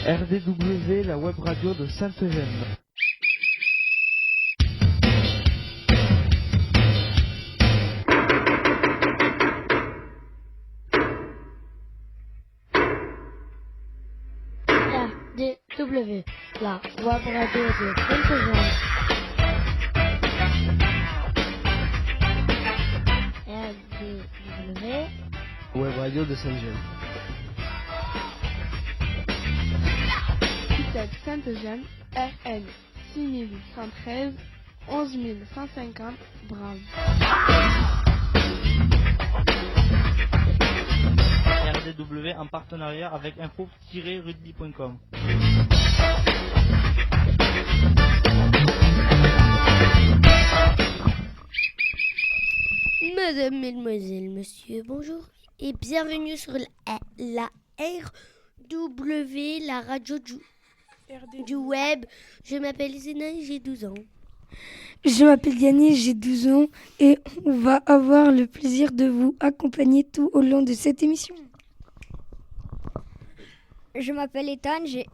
RDW, la web radio de Sainte-Eugène. RDW, la web radio de Sainte-Eugène. RDW, web radio de Sainte-Eugène. Sainte-Eugène, RN 6113 11150 Bram. RDW en partenariat avec info-rugby.com. Mesdames, Mesdemoiselles, Messieurs, bonjour et bienvenue sur la RW, la radio du web. Je m'appelle Zéna, j'ai 12 ans. Je m'appelle Yannis, j'ai 12 ans et on va avoir le plaisir de vous accompagner tout au long de cette émission. Je m'appelle Ethan, j'ai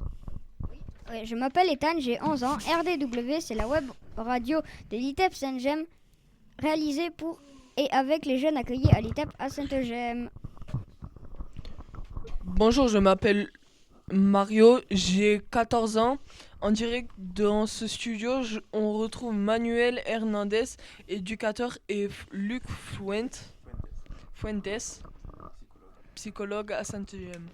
11 ans. RDW, c'est la web radio de l'ITEP Saint-Gemme, réalisée pour et avec les jeunes accueillis à l'ITEP à Sainte-Eugène. Bonjour, je m'appelle Mario, j'ai 14 ans. En direct dans ce studio, on retrouve Manuel Hernandez, éducateur, et Luc Fuentes, psychologue à Sainte-Eugène.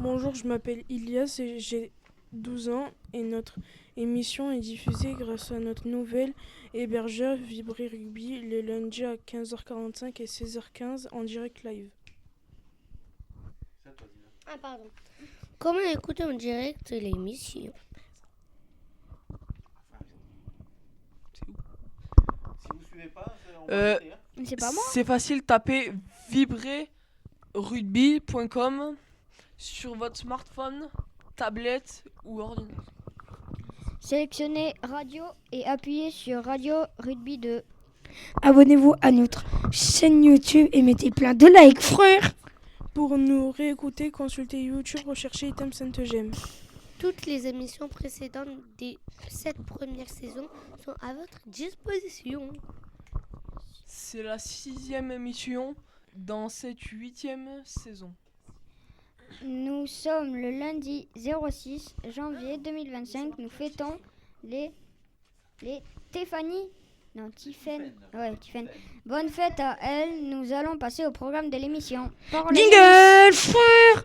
Bonjour, je m'appelle Ilias et j'ai 12 ans et notre émission est diffusée grâce à notre nouvel hébergeur Vibri Rugby les lundis à 15h45 et 16h15 en direct live. Ah pardon. Comment écouter en direct l'émission? C'est pas moi. C'est facile, tapez vibrerugby.com sur votre smartphone, tablette ou ordinateur. Sélectionnez radio et appuyez sur Radio Rugby 2. Abonnez-vous à notre chaîne YouTube et mettez plein de likes, frère. Pour nous réécouter, consultez YouTube, recherchez Item Sainte-Eugène. Toutes les émissions précédentes des 7 premières saisons sont à votre disposition. C'est la 6e émission dans cette 8e saison. Nous sommes le lundi 06 janvier 2025. Nous fêtons les Tiffany. Bonne fête à elle. Nous allons passer au programme de l'émission. Jingle, frère.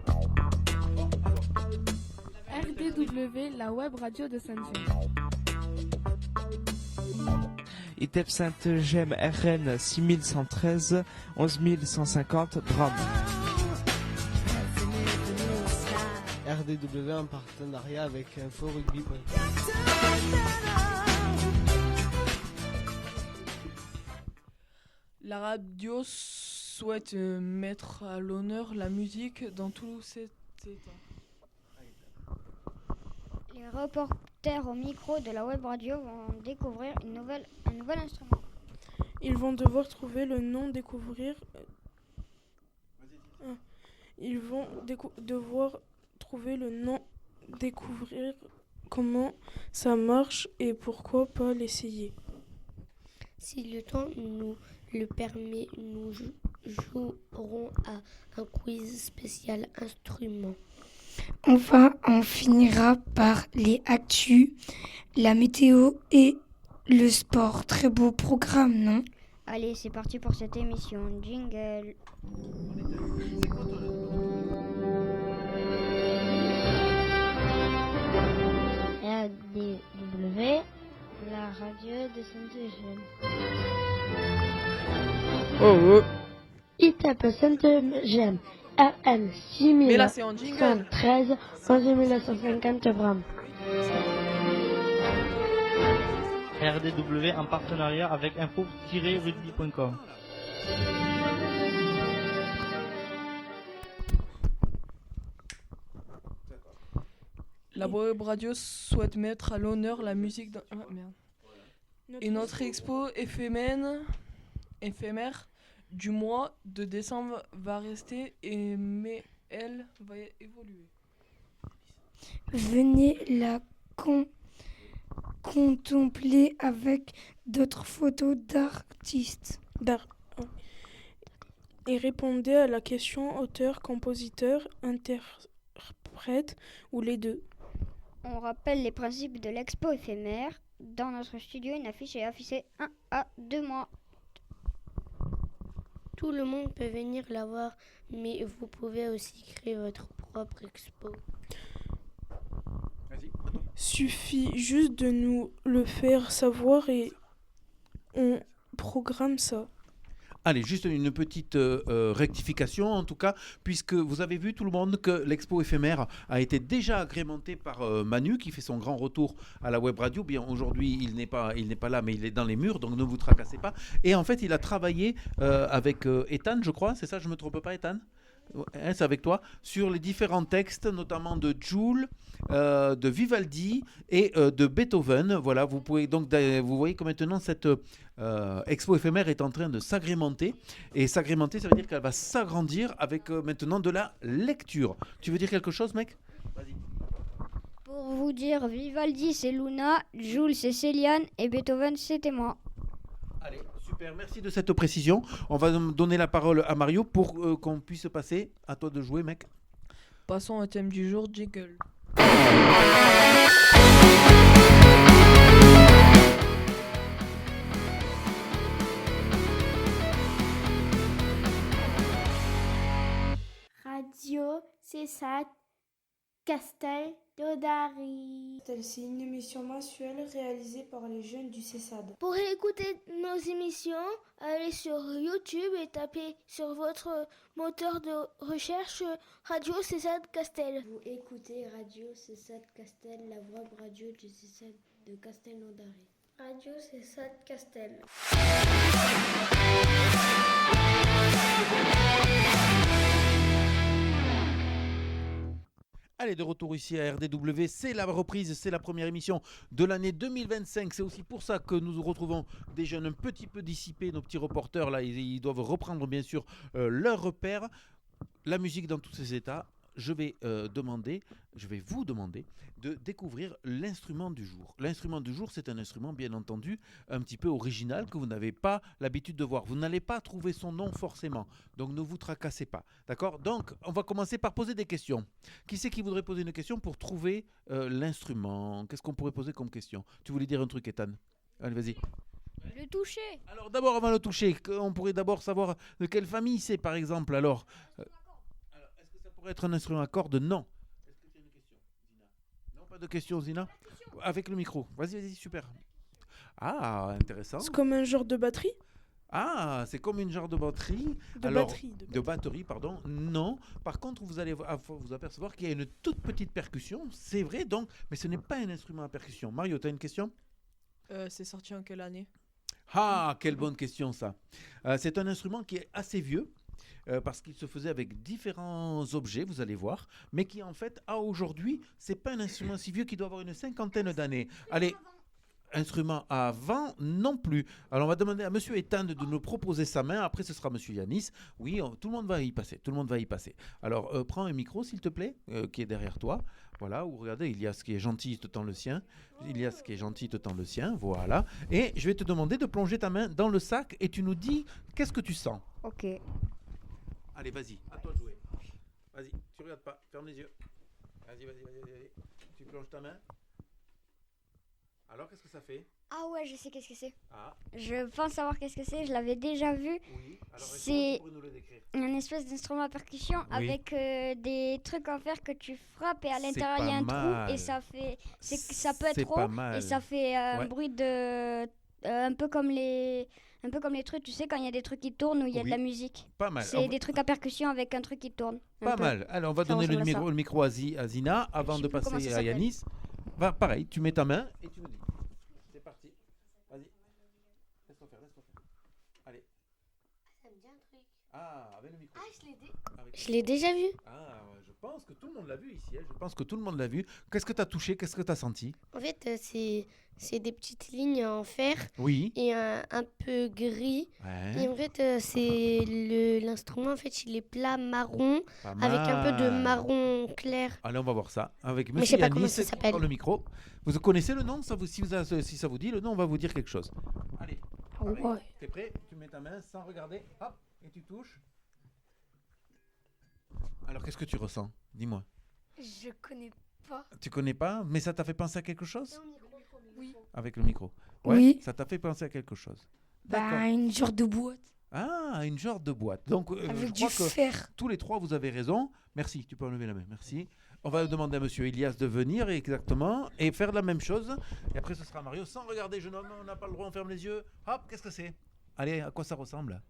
RDW, la web radio de Sainte-Eugène. ITEP Sainte-Eugène, RN 6113 11150 Bram. RDW en partenariat avec info-rugby.com. La radio souhaite mettre à l'honneur la musique dans tout cet état. Les reporters au micro de la web radio vont découvrir un nouvel instrument. Ils vont devoir trouver le nom, devoir trouver le nom, découvrir comment ça marche et pourquoi pas l'essayer. Si le temps nous le permet, nous jouerons à un quiz spécial instrument. Enfin, on finira par les actus, la météo et le sport. Très beau programme, non? Allez, c'est parti pour cette émission. Jingle. RDW, la radio de Sainte-Eugène. Oh. ITEP Sainte-Eugène, RN Mais là, c'est en jingle. 6113 11950 Bram. RDW en partenariat avec info-rugby.com. La web radio souhaite mettre à l'honneur la musique et notre expo éphémère du mois de décembre va rester, mais elle va évoluer. Venez la contempler avec d'autres photos d'artistes. Et répondez à la question auteur, compositeur, interprète ou les deux. On rappelle les principes de l'expo éphémère. Dans notre studio, une affiche est affichée 1 à 2 mois. Tout le monde peut venir la voir, mais vous pouvez aussi créer votre propre expo. Suffit juste de nous le faire savoir et on programme ça. Allez, juste une petite rectification en tout cas, puisque vous avez vu tout le monde que l'expo éphémère a été déjà agrémentée par Manu qui fait son grand retour à la web radio. Bien aujourd'hui il n'est pas là, mais il est dans les murs, donc ne vous tracassez pas. Et en fait il a travaillé avec Ethan, je crois, c'est ça, je me trompe pas Ethan ? C'est avec toi, sur les différents textes, notamment de Jules, de Vivaldi et de Beethoven. Voilà, vous pouvez donc, vous voyez que maintenant cette expo éphémère est en train de s'agrémenter. Et s'agrémenter, ça veut dire qu'elle va s'agrandir avec maintenant de la lecture. Tu veux dire quelque chose, mec ? Vas-y. Pour vous dire, Vivaldi c'est Luna, Jules c'est Céliane et Beethoven c'était moi. Allez, super, merci de cette précision. On va donner la parole à Mario pour qu'on puisse passer. À toi de jouer, mec. Passons au thème du jour, jingle. Radio CESAD Castel d'Odari. C'est une émission mensuelle réalisée par les jeunes du CESAD. Pour écouter nos émissions, allez sur YouTube et tapez sur votre moteur de recherche Radio CESAD Castel. Vous écoutez Radio CESAD Castel, la web radio du CESAD de Castelnaudary. Radio CESAD Castel. Allez, de retour ici à RDW, c'est la reprise, c'est la première émission de l'année 2025. C'est aussi pour ça que nous retrouvons des jeunes un petit peu dissipés, nos petits reporters là, ils doivent reprendre bien sûr leurs repères. La musique dans tous ses états. Je vais vous demander de découvrir l'instrument du jour. L'instrument du jour, c'est un instrument bien entendu un petit peu original que vous n'avez pas l'habitude de voir. Vous n'allez pas trouver son nom forcément, donc ne vous tracassez pas. D'accord ? Donc, on va commencer par poser des questions. Qui c'est qui voudrait poser une question pour trouver l'instrument ? Qu'est-ce qu'on pourrait poser comme question ? Tu voulais dire un truc, Ethan ? Allez, vas-y. Le toucher. Alors d'abord, avant le toucher, on pourrait d'abord savoir de quelle famille c'est, par exemple. Alors, est-ce que ça pourrait être un instrument à cordes ? Non. Est-ce que tu as une question, Zina ? Non, pas de question, Zina ? Avec le micro. Vas-y, super. Ah, intéressant. C'est comme un genre de batterie ? Ah, c'est comme une genre de batterie. De batterie, pardon. Non. Par contre, vous allez vous apercevoir qu'il y a une toute petite percussion. C'est vrai, donc, mais ce n'est pas un instrument à percussion. Mario, tu as une question ? C'est sorti en quelle année ? Ah, quelle bonne question ça. C'est un instrument qui est assez vieux. Parce qu'il se faisait avec différents objets, vous allez voir, mais qui en fait, à aujourd'hui, c'est pas un instrument si vieux qui doit avoir une 50aine d'années. Allez, instrument avant non plus. Alors on va demander à Monsieur Ethan de nous proposer sa main. Après ce sera Monsieur Yanis. Oui, tout le monde va y passer. Alors prends un micro s'il te plaît, qui est derrière toi. Voilà, ou regardez, Ilias qui est gentil te tend le sien. Voilà. Et je vais te demander de plonger ta main dans le sac et tu nous dis qu'est-ce que tu sens. Ok. Allez, vas-y, à toi de jouer. Vas-y, tu regardes pas, ferme les yeux. Vas-y. Tu plonges ta main. Alors, qu'est-ce que ça fait ? Ah ouais, je sais qu'est-ce que c'est. Ah. Je pense savoir qu'est-ce que c'est, je l'avais déjà vu. Oui, alors c'est tu pourrais nous le décrire ? un espèce d'instrument à percussion avec des trucs en fer que tu frappes et à C'est l'intérieur il y a un pas trou mal. et ça peut être C'est pas rond mal. et ça fait un Ouais. bruit de un peu comme les trucs, tu sais, quand il y a des trucs qui tournent où il y a de la musique. Pas mal. C'est des trucs à percussion avec un truc qui tourne. Pas mal. Alors, on va donner le ressemble à ça. micro à Zina avant Je de sais plus comment passer ça à s'appelle. Yanis. Pareil, tu mets ta main et tu me dis. C'est parti. Vas-y. Laisse-moi faire. Allez. Ça me dit un truc. Ah, avec le micro. Je l'ai déjà vu. Ah, ouais, je pense que tout le monde l'a vu ici. Je pense que tout le monde l'a vu. Qu'est-ce que tu as touché? Qu'est-ce que tu as senti? En fait, c'est des petites lignes en fer Oui. et un peu gris. Ouais. Et en fait, c'est l'instrument, en fait, il est plat marron Pas avec un peu de mal. marron clair. Allez, on va voir ça avec Mais je Monsieur sais pas Yanis. comment ça s'appelle. Dans le micro. Vous connaissez le nom? Si ça vous dit le nom, on va vous dire quelque chose. Allez. Ah ouais. T'es prêt? Tu mets ta main sans regarder. Hop. Et tu touches. Alors, qu'est-ce que tu ressens? Dis-moi. Je connais pas. Tu connais pas? Mais ça t'a fait penser à quelque chose? Oui. Avec le micro. Ouais, Oui. ça t'a fait penser à quelque chose. D'accord. Bah, une genre de boîte. Ah, une genre de boîte. Donc, je Avec du crois que fer. tous les trois, vous avez raison. Merci, tu peux enlever la main. Merci. On va demander à Monsieur Elias de venir exactement et faire la même chose. Et après, ce sera Mario. Sans regarder, jeune homme, on n'a pas le droit, on ferme les yeux. Hop, qu'est-ce que c'est? Allez, à quoi ça ressemble?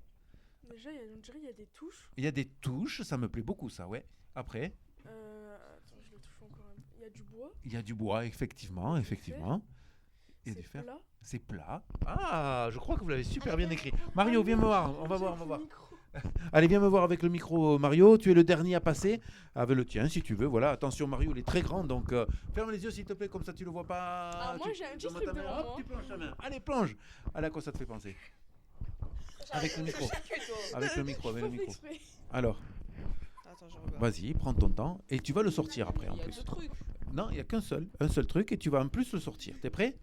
Déjà, on dirait qu'il y a des touches. Il y a des touches, ça me plaît beaucoup, ça, ouais. Après, Attends, je le touche encore un peu. Il y a du bois. il y a du bois, effectivement. Il y a du fer. Plat. C'est plat. Ah, je crois que vous l'avez super bien écrit. Mario, viens me voir. On va voir. Allez, viens me voir avec le micro, Mario. Tu es le dernier à passer. Avec le tien, si tu veux. Voilà, attention, Mario, il est très grand. Donc, ferme les yeux, s'il te plaît, comme ça, tu le vois pas. Ah, moi, j'ai un petit donne-moi truc ta main. devant Hop, moi. tu plonges ta main. Allez, plonge. Allez, à quoi ça te fait penser? Avec le micro. Avec le micro. Alors, Attends, je regarde. vas-y, prends ton temps. Et tu vas le sortir après, en Il y a plus. deux trucs. Non, il n'y a qu'un seul. Un seul truc. Et tu vas en plus le sortir. T'es prêt?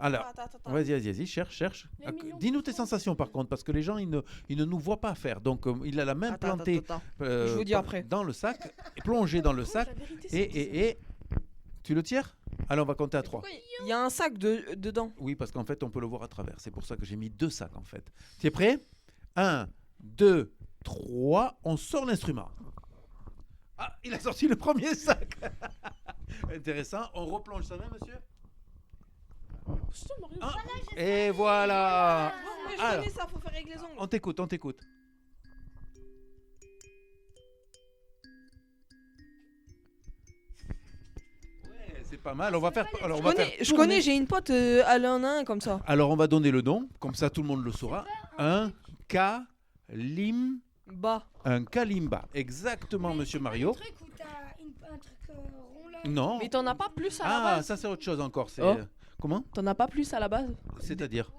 Alors, Attends. vas-y, cherche. Dis-nous tes sensations par contre, parce que les gens, ils ne nous voient pas faire. Donc, il a la main plantée Je vous dis après. dans le sac, plongée dans le sac, et tu le tires? Alors, on va compter à 3. Il y a un sac dedans. Oui, parce qu'en fait, on peut le voir à travers. C'est pour ça que j'ai mis 2 sacs, en fait. Tu es prêt? 1, 2, 3, on sort l'instrument. Ah, il a sorti le premier sac. Intéressant. On replonge ça même, monsieur? Ah, et voilà. Mais je Alors, connais ça, faut faire avec les ongles. on t'écoute. Ouais, c'est pas mal. On va faire. Alors, Je connais, j'ai une pote, elle en a un comme ça. Alors, on va donner le nom, comme ça tout le monde le saura. Un kalimba. Un kalimba. Exactement, monsieur Mario. Un truc où t'as un truc rond là. Non. Mais t'en as pas plus à la Ah, base. ça c'est autre chose encore. C'est Oh. Comment? T'en as pas plus à la base. C'est-à-dire?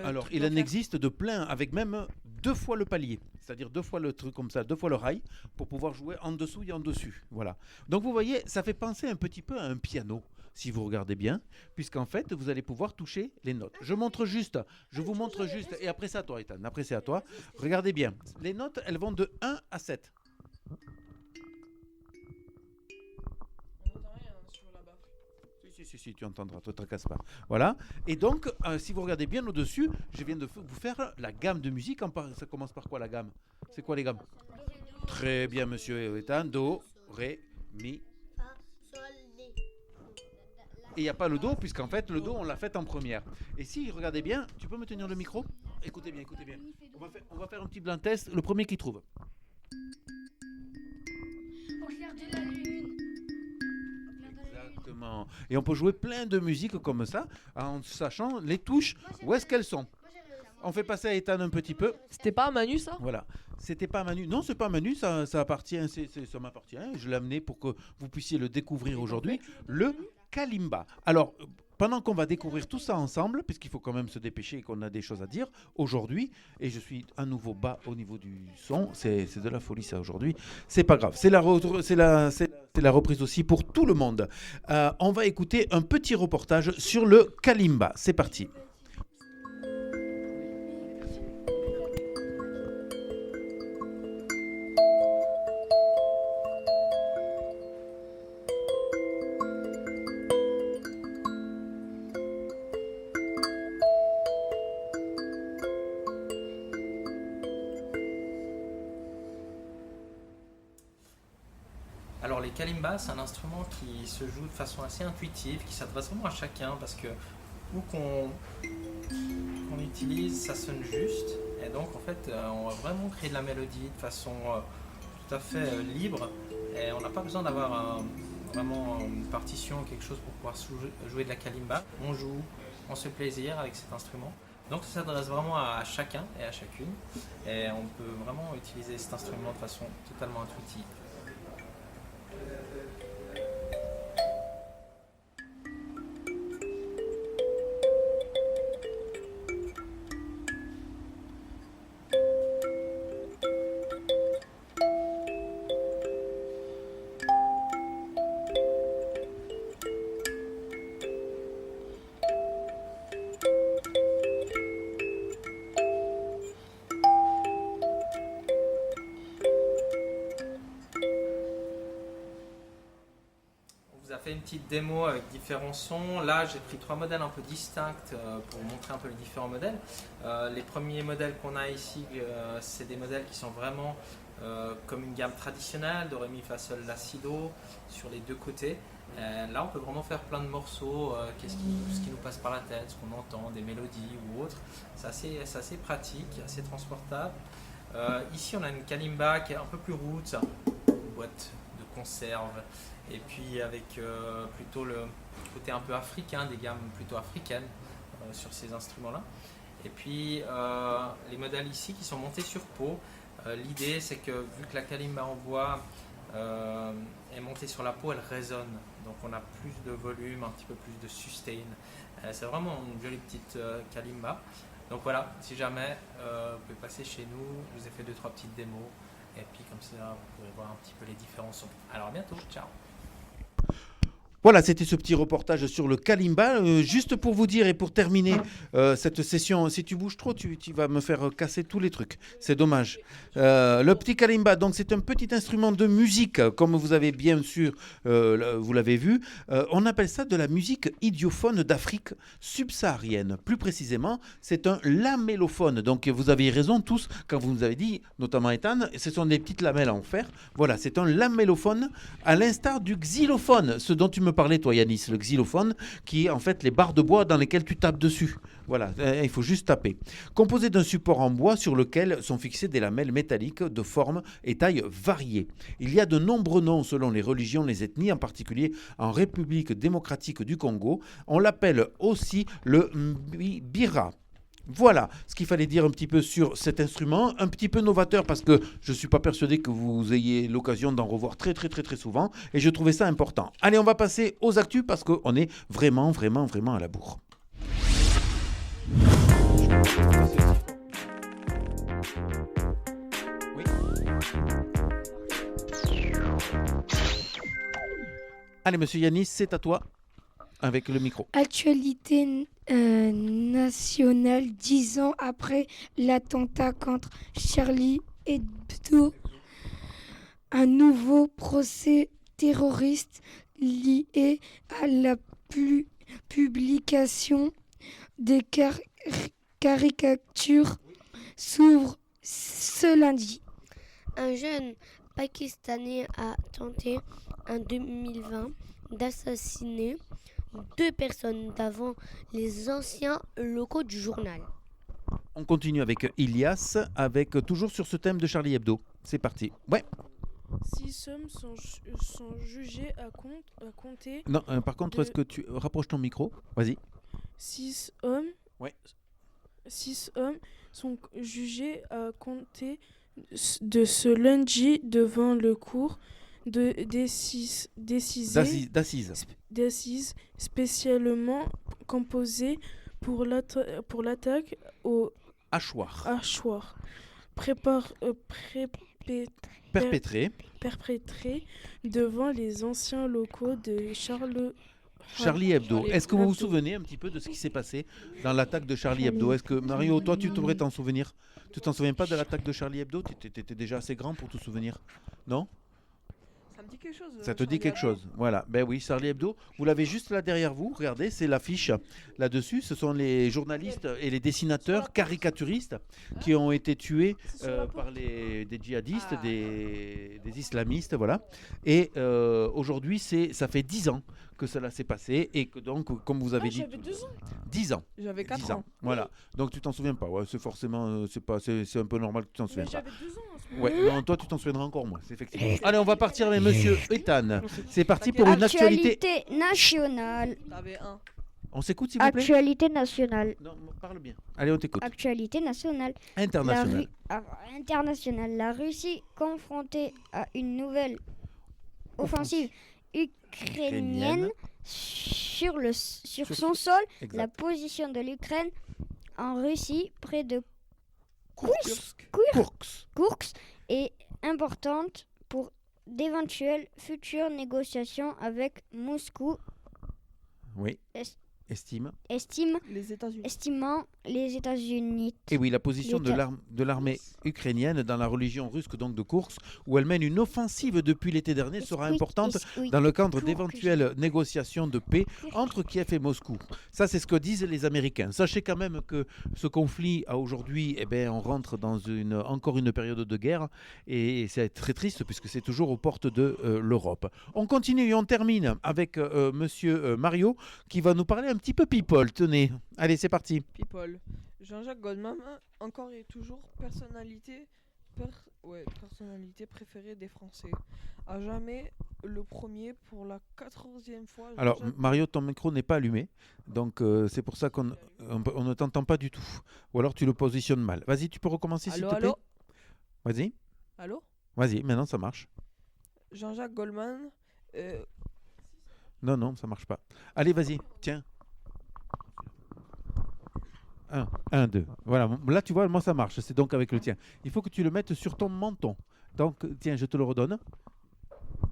Alors, il en existe de plein, avec même 2 fois le palier, c'est-à-dire 2 fois le truc comme ça, 2 fois le rail, pour pouvoir jouer en dessous et en dessus. Voilà. Donc vous voyez, ça fait penser un petit peu à un piano, si vous regardez bien, puisqu'en fait, vous allez pouvoir toucher les notes. Je vous montre juste, et après c'est à toi, Ethan, après c'est à toi. Regardez bien, les notes, elles vont de 1 à 7. Si, tu entendras, te tracasse pas. Voilà. Et donc, si vous regardez bien au-dessus, je viens de vous faire la gamme de musique. Ça commence par quoi la gamme? C'est quoi les gammes? Très bien, monsieur Ethan. Do, Ré, Mi. Et il n'y a pas le Do, puisqu'en fait, le Do, on l'a fait en première. Et si, regardez bien, tu peux me tenir le micro? Écoutez bien. On va faire un petit blind test. Le premier qui trouve. Au clair de la lune. Exactement. Et on peut jouer plein de musiques comme ça, en sachant les touches, où est-ce qu'elles sont. On fait passer à Ethan un petit peu. C'était pas à Manu ça? Voilà. C'était pas Manu. Non, c'est pas Manu, ça appartient, ça m'appartient. Je l'ai amené pour que vous puissiez le découvrir aujourd'hui. Le kalimba. Alors, pendant qu'on va découvrir tout ça ensemble, puisqu'il faut quand même se dépêcher et qu'on a des choses à dire aujourd'hui, et je suis à nouveau bas au niveau du son, c'est de la folie ça aujourd'hui, c'est pas grave, c'est la reprise aussi pour tout le monde. On va écouter un petit reportage sur le kalimba, c'est parti. Alors les kalimbas, c'est un instrument qui se joue de façon assez intuitive, qui s'adresse vraiment à chacun parce que où qu'on utilise, ça sonne juste. Et donc en fait, on va vraiment créer de la mélodie de façon tout à fait libre. Et on n'a pas besoin d'avoir vraiment une partition ou quelque chose pour pouvoir jouer de la kalimba. On joue, on se fait plaisir avec cet instrument. Donc ça s'adresse vraiment à chacun et à chacune. Et on peut vraiment utiliser cet instrument de façon totalement intuitive. Fait une petite démo avec différents sons. Là, j'ai pris 3 modèles un peu distincts pour montrer un peu les différents modèles. Les premiers modèles qu'on a ici, c'est des modèles qui sont vraiment comme une gamme traditionnelle, do, ré, mi, fa, sol, la, si, do, sur les deux côtés. Là, on peut vraiment faire plein de morceaux, ce qui nous passe par la tête, ce qu'on entend, des mélodies ou autres. C'est assez pratique, assez transportable. Ici, on a une kalimba qui est un peu plus roots, une boîte de conserve. Et puis avec plutôt le côté un peu africain, des gammes plutôt africaines sur ces instruments-là. Et puis les modèles ici qui sont montés sur peau. L'idée c'est que vu que la kalimba en bois est montée sur la peau, elle résonne. Donc on a plus de volume, un petit peu plus de sustain. C'est vraiment une jolie petite kalimba. Donc voilà, si jamais vous pouvez passer chez nous, je vous ai fait 2-3 petites démos. Et puis comme ça, vous pourrez voir un petit peu les différents sons. Alors à bientôt, ciao. Voilà, c'était ce petit reportage sur le kalimba. Juste pour vous dire et pour terminer cette session, si tu bouges trop, tu vas me faire casser tous les trucs. C'est dommage. Le petit kalimba, donc c'est un petit instrument de musique, comme vous avez bien sûr, vous l'avez vu. On appelle ça de la musique idiophone d'Afrique subsaharienne. Plus précisément, c'est un lamellophone. Donc vous avez raison tous quand vous nous avez dit, notamment Ethan, ce sont des petites lamelles en fer. Voilà, c'est un lamellophone à l'instar du xylophone, ce dont tu me parlais toi Yanis, le xylophone, qui est en fait les barres de bois dans lesquelles tu tapes dessus. Voilà, il faut juste taper. Composé d'un support en bois sur lequel sont fixées des lamelles métalliques de forme et taille variées. Il y a de nombreux noms selon les religions, les ethnies, en particulier en République démocratique du Congo. On l'appelle aussi le mbira. Voilà ce qu'il fallait dire un petit peu sur cet instrument, un petit peu novateur parce que je ne suis pas persuadé que vous ayez l'occasion d'en revoir très souvent et je trouvais ça important. Allez, on va passer aux actus parce qu'on est vraiment à la bourre. Oui. Allez, monsieur Yanis, c'est à toi. Avec le micro. Actualité nationale, 10 ans après l'attentat contre Charlie Hebdo. Un nouveau procès terroriste lié à la publication des caricatures s'ouvre ce lundi. Un jeune Pakistanais a tenté en 2020 d'assassiner 2 personnes devant les anciens locaux du journal. On continue avec Ilias, avec toujours sur ce thème de Charlie Hebdo. C'est parti. Ouais. 6 hommes sont jugés à compter. Non, par contre, est-ce que tu rapproches ton micro? Vas-y. 6 hommes. Ouais. 6 hommes sont jugés à compter de ce lundi devant le cours d'assises spécialement composé pour l'attaque au hachoir perpétré devant les anciens locaux de Charlie Hebdo. Est-ce que vous vous souvenez un petit peu de ce qui s'est passé dans l'attaque de Charlie Hebdo? Est-ce que Mario, toi, tu devrais t'en souvenir? Tu t'en souviens pas de l'attaque de Charlie Hebdo? Tu étais déjà assez grand pour te souvenir, non? Ça me dit quelque chose. Ça te dit quelque chose, voilà. Ben oui, Charlie Hebdo, vous l'avez juste là derrière vous, regardez, c'est l'affiche là-dessus. Ce sont les journalistes et les dessinateurs caricaturistes qui ont été tués par des djihadistes, des islamistes, voilà. Et aujourd'hui, ça fait 10 ans que cela s'est passé et que donc, comme vous avez dit... J'avais 2 ans. 10 ans. J'avais 4 10 ans. Voilà. Donc tu t'en souviens pas. Ouais, c'est forcément, c'est un peu normal que tu t'en souviens pas. J'avais 2 ans. Ouais, non, toi tu t'en souviendras encore moins, c'est effectivement. Allez, on va partir avec monsieur Ethan. C'est parti pour une actualité nationale. On s'écoute s'il vous plaît. Actualité nationale. Non, parle bien. Allez, on t'écoute. Actualité nationale. Internationale. Internationale. La Russie confrontée à une nouvelle offensive ukrainienne sur son sol. Exact. La position de l'Ukraine en Russie, près de Kursk, est importante pour d'éventuelles futures négociations avec Moscou. Oui. Estimant les États-Unis. Et oui, la position de l'armée ukrainienne dans la religion russe, donc de Kursk, où elle mène une offensive depuis l'été dernier, sera importante dans le cadre d'éventuelles négociations de paix entre Kiev et Moscou. Ça, c'est ce que disent les Américains. Sachez quand même que ce conflit, aujourd'hui, on rentre dans encore une période de guerre, et c'est très triste puisque c'est toujours aux portes de l'Europe. On continue et on termine avec Monsieur Mario, qui va nous parler un petit peu people. Tenez, allez, c'est parti. People. Jean-Jacques Goldman, encore et toujours personnalité préférée des Français. À jamais le premier pour la 14e fois. Alors, Mario, ton micro n'est pas allumé, donc c'est pour ça qu'on ne t'entend pas du tout. Ou alors tu le positionnes mal. Vas-y, tu peux recommencer s'il te plaît. Vas-y. Allô. Vas-y, maintenant ça marche. Jean-Jacques Goldman. Non, ça marche pas. Allez, vas-y, tiens. 1, 2. Voilà, là tu vois, moi ça marche. C'est donc avec le tien. Il faut que tu le mettes sur ton menton. Donc, tiens, je te le redonne.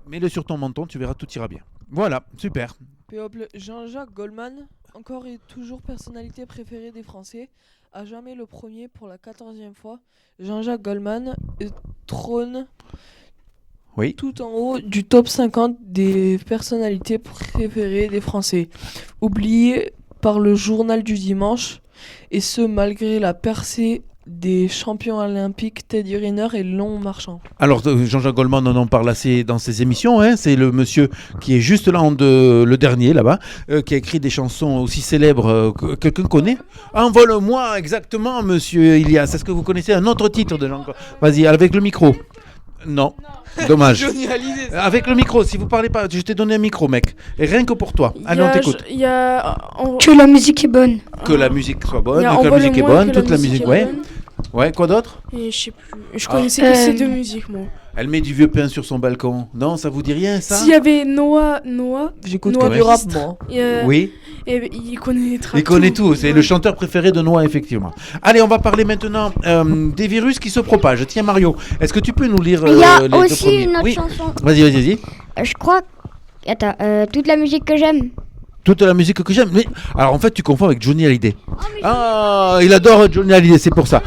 Mets-le sur ton menton, tu verras, tout ira bien. Voilà, super. Peuple, Jean-Jacques Goldman, encore et toujours personnalité préférée des Français. À jamais le premier pour la 14e fois. Jean-Jacques Goldman trône tout en haut du top 50 des personnalités préférées des Français. Oublié par le journal du dimanche, et ce malgré la percée des champions olympiques Teddy Riner et Long Marchand. Alors Jean-Jacques Goldman, on en parle assez dans ses émissions, hein. C'est le monsieur qui est juste là, le dernier là-bas, qui a écrit des chansons aussi célèbres que quelqu'un connaît. Envole-moi, exactement, monsieur Ilias. Est-ce que vous connaissez un autre titre de Jean-Jacques? Vas-y, avec le micro. Non. Dommage. Avec le micro, si vous parlez pas, je t'ai donné un micro, mec. Et rien que pour toi. Allez, on t'écoute. Que la musique est bonne. Que la musique soit bonne, que la musique est bonne, toute la musique, ouais. Ouais, quoi d'autre? Et je sais plus. Je connaissais que ces deux musiques, moi. Elle met du vieux pain sur son balcon. Non, ça vous dit rien, ça? S'il y avait Noah. J'écoute que du rap, moi. Oui. Et il connaît tout. Il connaît tout. C'est le chanteur préféré de Noah, effectivement. Allez, on va parler maintenant des virus qui se propagent. Tiens, Mario, est-ce que tu peux nous lire les deux premiers? Il y a aussi une autre chanson. Vas-y. Je crois. Attends, toute la musique que j'aime. Toute la musique que j'aime. Mais alors en fait, tu confonds avec Johnny Hallyday. Il adore Johnny Hallyday, c'est pour ça.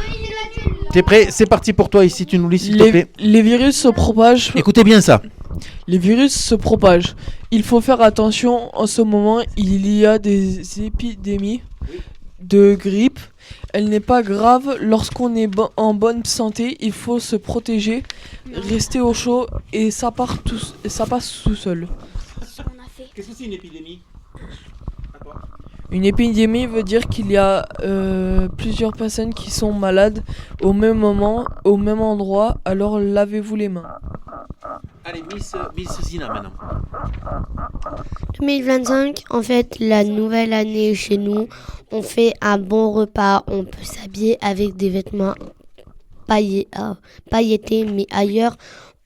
T'es prêt? C'est parti pour toi ici, tu nous lis s'il te plaît. Les virus se propagent. Écoutez bien ça. Les virus se propagent. Il faut faire attention en ce moment, il y a des épidémies de grippe. Elle n'est pas grave lorsqu'on est en bonne santé, il faut se protéger, rester au chaud et ça passe tout seul. Qu'est-ce que c'est une épidémie? Une épidémie veut dire qu'il y a plusieurs personnes qui sont malades au même moment, au même endroit, alors lavez-vous les mains. Allez, Miss Zina maintenant. 2025, en fait, la nouvelle année chez nous, on fait un bon repas, on peut s'habiller avec des vêtements pailletés, mais ailleurs,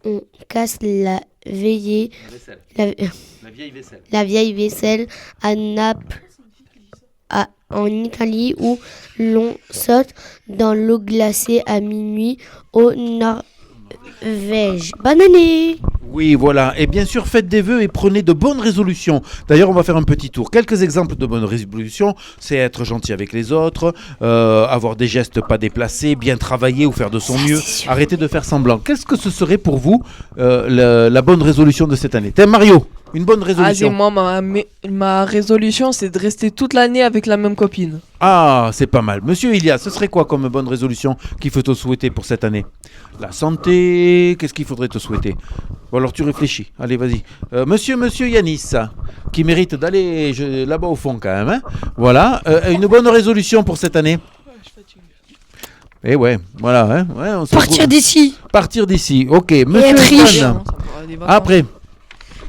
on casse la vieille vaisselle à Naples. En Italie où l'on saute dans l'eau glacée à minuit au Norvège. Bonne année! Oui, voilà. Et bien sûr, faites des vœux et prenez de bonnes résolutions. D'ailleurs, on va faire un petit tour. Quelques exemples de bonnes résolutions, c'est être gentil avec les autres, avoir des gestes pas déplacés, bien travailler ou faire de son mieux, arrêter de faire semblant. Qu'est-ce que ce serait pour vous la bonne résolution de cette année? T'es Mario, une bonne résolution? Moi, ma résolution, c'est de rester toute l'année avec la même copine. Ah, c'est pas mal. Monsieur Ilias, ce serait quoi comme bonne résolution qu'il faut te souhaiter pour cette année? La santé, qu'est-ce qu'il faudrait te souhaiter? Bon, alors tu réfléchis. Allez, vas-y. Monsieur Yanis, qui mérite d'aller là-bas au fond quand même. Hein, voilà. Une bonne résolution pour cette année? Et ouais, voilà. Hein, ouais, Partir d'ici. Partir d'ici, ok. Monsieur Stan, après.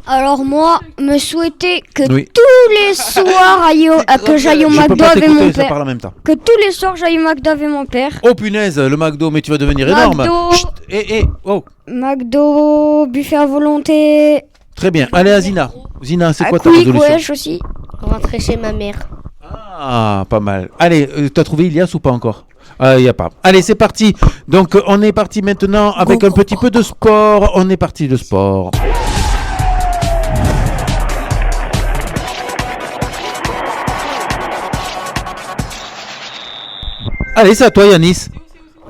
Alors moi, me souhaiter que tous les soirs que j'aille au McDo avec mon père. Que tous les soirs j'aille au McDo avec mon père. Oh punaise, le McDo, mais tu vas devenir énorme. Chut, McDo, buffet à volonté. Très bien. Allez, à Zina. Zina, c'est quoi ta Quick résolution? Wesh aussi. Rentrer chez ma mère. Ah, pas mal. Allez, t'as trouvé Ilias ou pas encore? Il n'y a pas. Allez, c'est parti. Donc, on est parti maintenant avec un petit peu de sport. On est parti de sport. Allez, c'est à toi, Yanis.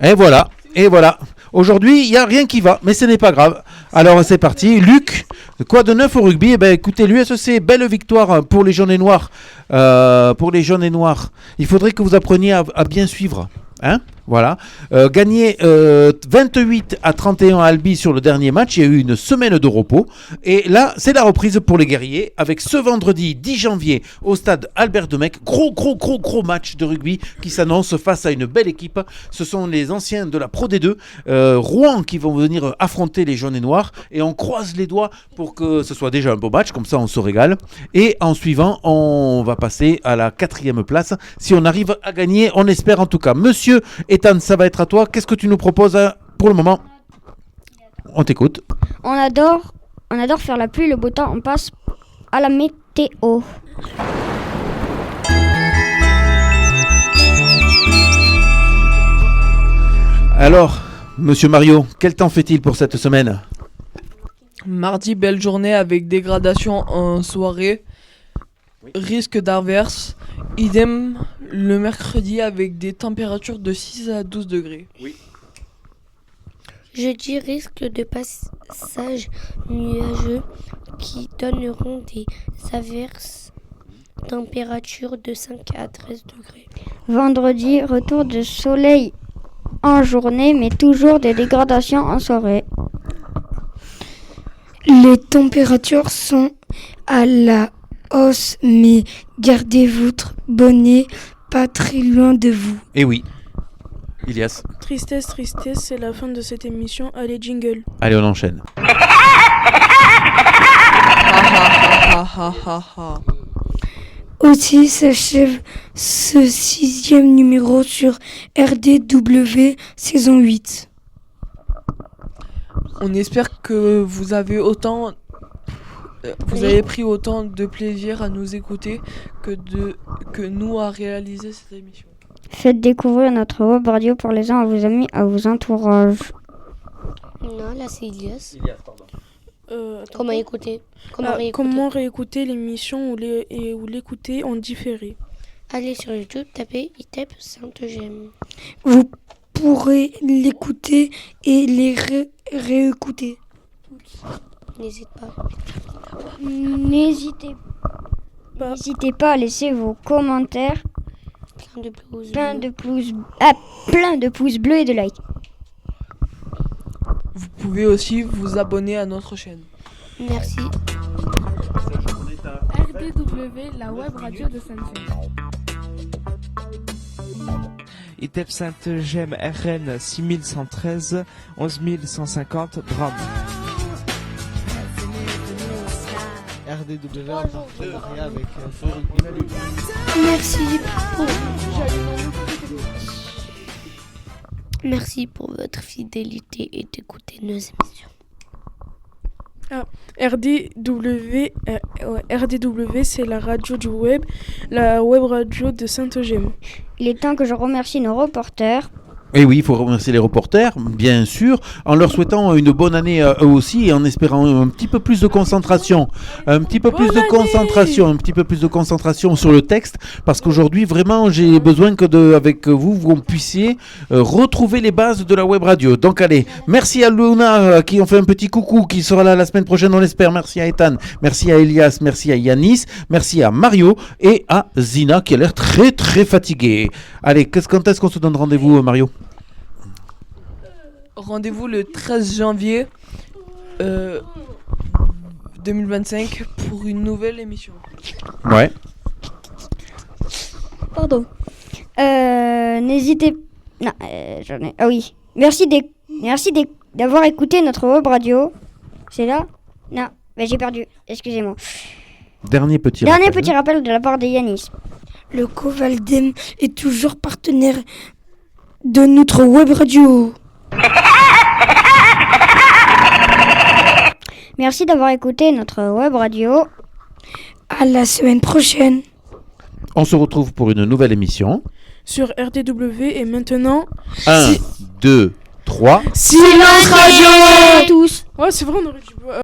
Et voilà. Et voilà. Aujourd'hui, il n'y a rien qui va, mais ce n'est pas grave. Alors, c'est parti. Luc, quoi de neuf au rugby? Eh ben, écoutez, l'USEC, belle victoire pour les jaunes et noirs. Pour les jaunes et noirs. Il faudrait que vous appreniez à bien suivre. Hein, voilà. Gagné 28-31 à Albi sur le dernier match. Il y a eu une semaine de repos. Et là, c'est la reprise pour les guerriers avec ce vendredi 10 janvier au stade Albert Demecq. Gros match de rugby qui s'annonce face à une belle équipe. Ce sont les anciens de la Pro D2, Rouen, qui vont venir affronter les jaunes et noirs. Et on croise les doigts pour que ce soit déjà un beau match. Comme ça, on se régale. Et en suivant, on va passer à la 4e place. Si on arrive à gagner, on espère en tout cas. Monsieur Ethan, ça va être à toi. Qu'est-ce que tu nous proposes pour le moment? On t'écoute. On adore faire la pluie, le beau temps. On passe à la météo. Alors, Monsieur Mario, quel temps fait-il pour cette semaine? Mardi, belle journée avec dégradation en soirée. Risque d'averse. Idem le mercredi avec des températures de 6 à 12 degrés. Oui. Jeudi, risque de passage nuageux qui donneront des averses. Température de 5 à 13 degrés. Vendredi, retour de soleil en journée, mais toujours des dégradations en soirée. Les températures sont à la hausse, mais gardez votre bonnet pas très loin de vous. Eh oui. Ilias. Tristesse, c'est la fin de cette émission. Allez, jingle. Allez, on enchaîne. Aussi s'achève ce 6e numéro sur RDW saison 8. On espère que vous avez pris autant de plaisir à nous écouter que nous à réaliser cette émission. Faites découvrir notre web radio pour les uns à vos amis, à vos entourages. Non, là c'est Ilias. Pardon. Comment écouter? Comment réécouter l'émission ou l'écouter en différé? Allez sur YouTube, tapez ITEP Sainte-Gemme. Vous pourrez l'écouter et les réécouter. N'hésite pas. N'hésitez pas à laisser vos commentaires. Plein de pouces bleus et de likes. Vous pouvez aussi vous abonner à notre chaîne. Merci. RDW, la web radio de Sainte-Gemme. ITEP Sainte-Gemme RN 6113 11150 Drame. RDW en partenariat avec Info Rugby. Merci pour votre fidélité et d'écouter nos émissions. RDW, c'est la radio du web, la web radio de Sainte-Gemme. Il est temps que je remercie nos reporters. Et oui, il faut remercier les reporters, bien sûr, en leur souhaitant une bonne année à eux aussi et en espérant un petit peu plus de concentration. Un petit peu plus de concentration sur le texte, parce qu'aujourd'hui, vraiment, j'ai besoin avec vous, vous puissiez retrouver les bases de la web radio. Donc allez, merci à Luna qui ont fait un petit coucou, qui sera là la semaine prochaine, on l'espère. Merci à Ethan, merci à Elias, merci à Yanis, merci à Mario et à Zina qui a l'air très très fatiguée. Allez, quand est-ce qu'on se donne rendez-vous, Mario ? Rendez-vous le 13 janvier 2025 pour une nouvelle émission. Ouais. Pardon. N'hésitez... Non, j'en ai... Ah oui. Merci d'avoir écouté notre web radio. C'est là? Non, mais j'ai perdu. Excusez-moi. Dernier petit rappel de la part de Yanis. Le Covaldem est toujours partenaire de notre web radio. Merci d'avoir écouté notre web radio. À la semaine prochaine. On se retrouve pour une nouvelle émission. Sur RDW et maintenant... 1, 2, 3. Silence radio tous. Ouais, c'est vrai, on aurait dû...